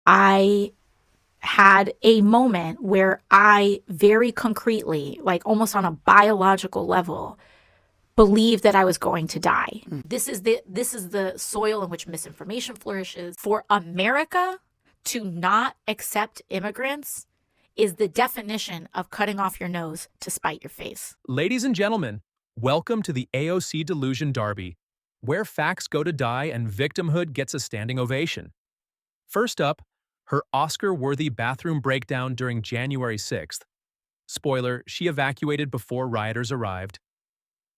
I had a moment where I very concretely, like almost on a biological level, believed that I was going to die. This is the soil in which misinformation flourishes. For America to not accept immigrants is the definition of cutting off your nose to spite your face. Ladies and gentlemen, welcome to the AOC Delusion Derby, where facts go to die and victimhood gets a standing ovation. First up, her Oscar-worthy bathroom breakdown during January 6th. Spoiler, she evacuated before rioters arrived.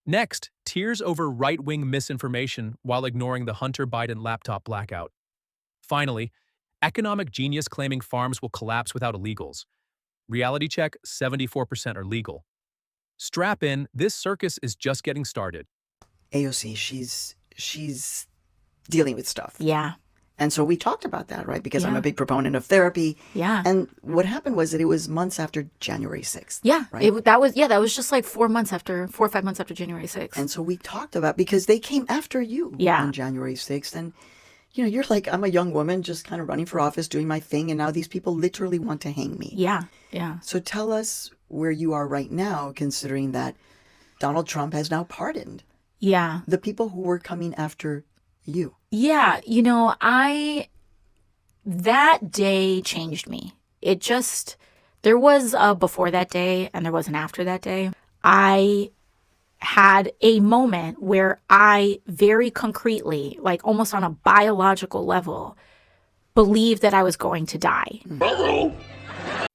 Next, tears over right-wing misinformation while ignoring the Hunter Biden laptop blackout. Finally, economic genius claiming farms will collapse without illegals. Reality check, 74% are legal. Strap in, this circus is just getting started. AOC, she's dealing with stuff. Yeah. And so we talked about that, right? Because I'm Yeah. a big proponent of therapy. Yeah. And what happened was that it was months after January 6th. Yeah. Right? That was just like 4 or 5 months after January 6th. And so we talked about, because they came after you on January 6th. And, you're like, I'm a young woman just kind of running for office, doing my thing. And now these people literally want to hang me. Yeah. Yeah. So tell us where you are right now, considering that Donald Trump has now pardoned the people who were coming after you. Yeah. That day changed me. There was a before that day and there was an after that day. I had a moment where I very concretely, like almost on a biological level, believed that I was going to die.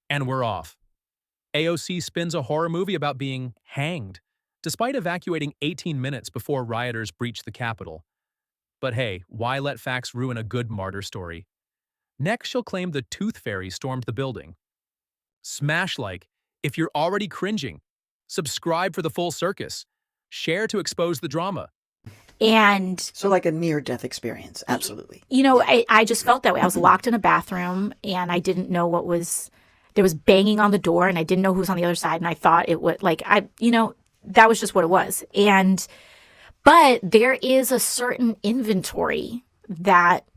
And we're off. AOC spins a horror movie about being hanged, despite evacuating 18 minutes before rioters breached the Capitol. But hey, why let facts ruin a good martyr story? Next, she'll claim the Tooth Fairy stormed the building. Smash like if you're already cringing. Subscribe for the full circus. Share to expose the drama. And so like a near-death experience. Absolutely. I just felt that way. I was locked in a bathroom and I didn't know there was banging on the door and I didn't know who was on the other side. And I thought it would that was just what it was. But there is a certain inventory that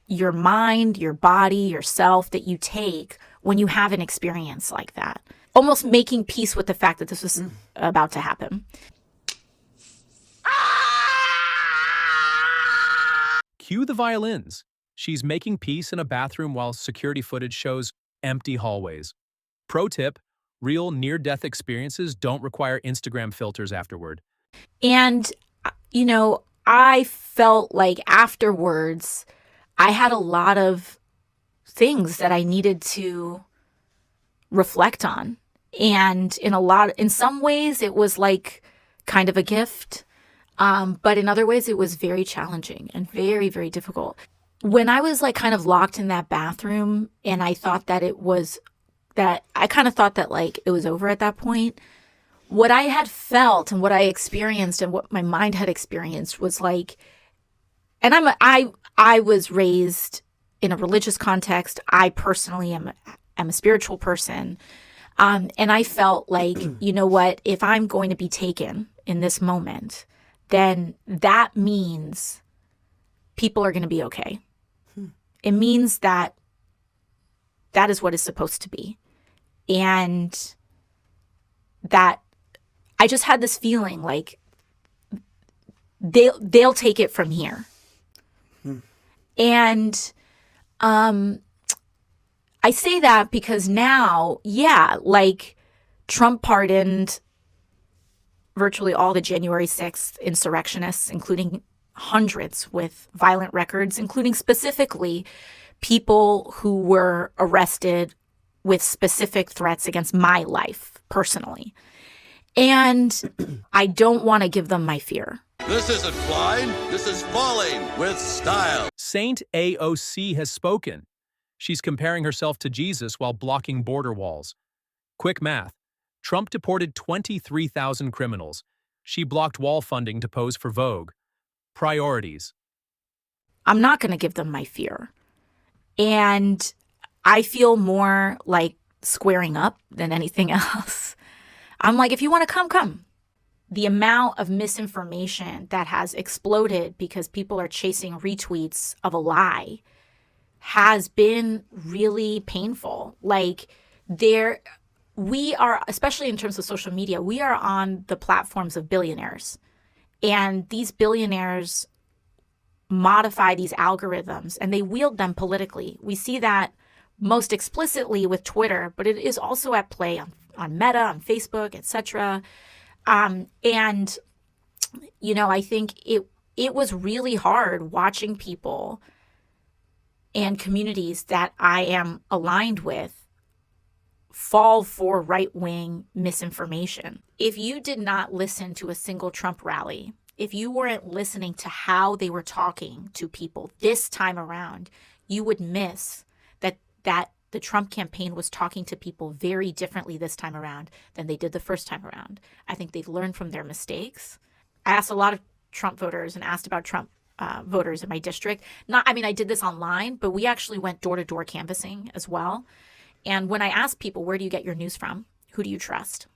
your mind, your body, yourself, that you take when you have an experience like that. Almost making peace with the fact that this was about to happen. Cue the violins. She's making peace in a bathroom while security footage shows empty hallways. Pro tip, real near-death experiences don't require Instagram filters afterward. And, I felt like afterwards, I had a lot of things that I needed to reflect on. And in some ways, it was like kind of a gift. But in other ways, it was very challenging and very, very difficult. When I was like kind of locked in that bathroom and I thought that it was over at that point, what I had felt and what I experienced and what my mind had experienced was like, and I was raised in a religious context. I personally am a spiritual person. And I felt like, you know what, if I'm going to be taken in this moment, then that means people are going to be okay. It means that is what is supposed to be. And that I just had this feeling like they'll take it from here. And I say that because now, Trump pardoned virtually all the January 6th insurrectionists, including hundreds with violent records, including specifically people who were arrested with specific threats against my life personally. And I don't want to give them my fear. This isn't flying, this is falling with style. Saint AOC has spoken. She's comparing herself to Jesus while blocking border walls. Quick math. Trump deported 23,000 criminals. She blocked wall funding to pose for Vogue. Priorities. I'm not going to give them my fear. And I feel more like squaring up than anything else. I'm like, if you want to come, come. The amount of misinformation that has exploded because people are chasing retweets of a lie has been really painful. Like we are, especially in terms of social media, we are on the platforms of billionaires. And these billionaires modify these algorithms and they wield them politically. We see that most explicitly with Twitter, but it is also at play on Meta, on Facebook, etc. And, you know, I think it was really hard watching people and communities that I am aligned with fall for right-wing misinformation. If you did not listen to a single Trump rally, if you weren't listening to how they were talking to people this time around, you would miss that the Trump campaign was talking to people very differently this time around than they did the first time around. I think they've learned from their mistakes. I asked a lot of Trump voters and asked about Trump voters in my district. I did this online, but we actually went door-to-door canvassing as well. And when I asked people, where do you get your news from? Who do you trust?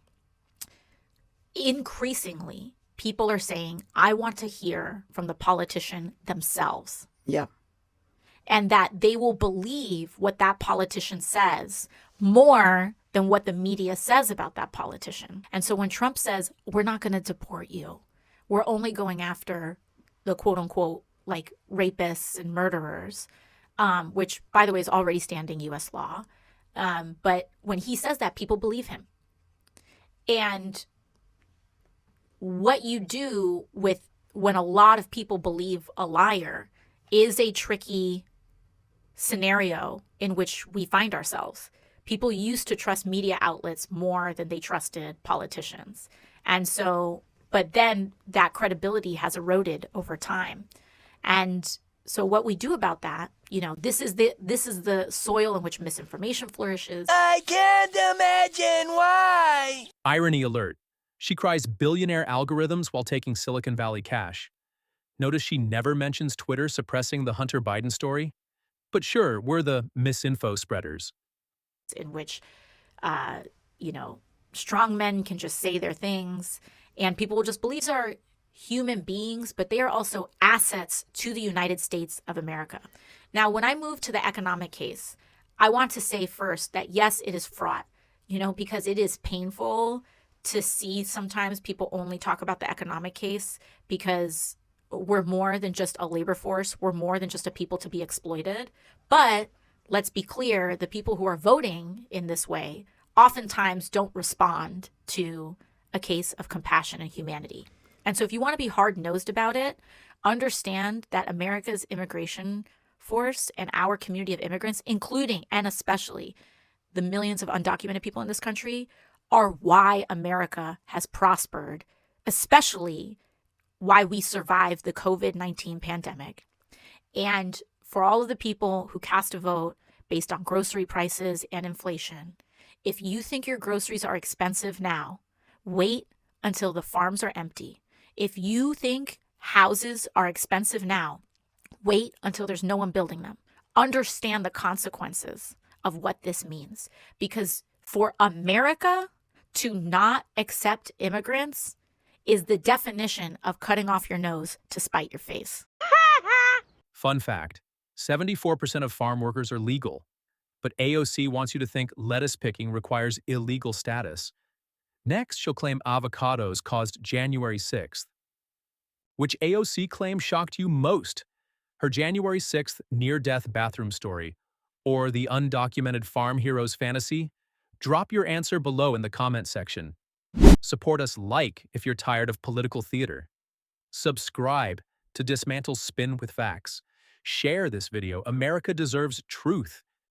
Increasingly, people are saying, I want to hear from the politician themselves. Yeah. And that they will believe what that politician says more than what the media says about that politician. And so when Trump says, we're not going to deport you, we're only going after the quote unquote, like rapists and murderers, which, by the way, is already standing U.S. law. But when he says that, people believe him. And what you do with when a lot of people believe a liar is a tricky scenario in which we find ourselves. People used to trust media outlets more than they trusted politicians. And so, but then that credibility has eroded over time. And so what we do about that, you know, this is the soil in which misinformation flourishes. I can't imagine why. Irony alert. She cries billionaire algorithms while taking Silicon Valley cash. Notice she never mentions Twitter suppressing the Hunter Biden story? But sure, we're the misinfo spreaders. In which, you know, strong men can just say their things and people will just believe these are human beings, but they are also assets to the United States of America. Now, when I move to the economic case, I want to say first that yes, it is fraught, you know, because it is painful to see sometimes people only talk about the economic case because we're more than just a labor force. We're more than just a people to be exploited. But let's be clear, the people who are voting in this way oftentimes don't respond to a case of compassion and humanity. And so if you want to be hard-nosed about it, understand that America's immigration force and our community of immigrants, including and especially the millions of undocumented people in this country, are why America has prospered, especially why we survived the COVID-19 pandemic. And for all of the people who cast a vote based on grocery prices and inflation, if you think your groceries are expensive now, wait until the farms are empty. If you think houses are expensive now, wait until there's no one building them. Understand the consequences of what this means. Because for America to not accept immigrants is the definition of cutting off your nose to spite your face. Fun fact, 74% of farm workers are legal, but AOC wants you to think lettuce picking requires illegal status. Next, she'll claim avocados caused January 6th. Which AOC claim shocked you most? Her January 6th near-death bathroom story, or the undocumented farm hero's fantasy? Drop your answer below in the comment section. Support us if you're tired of political theater. Subscribe to dismantle spin with facts. Share this video. America deserves truth.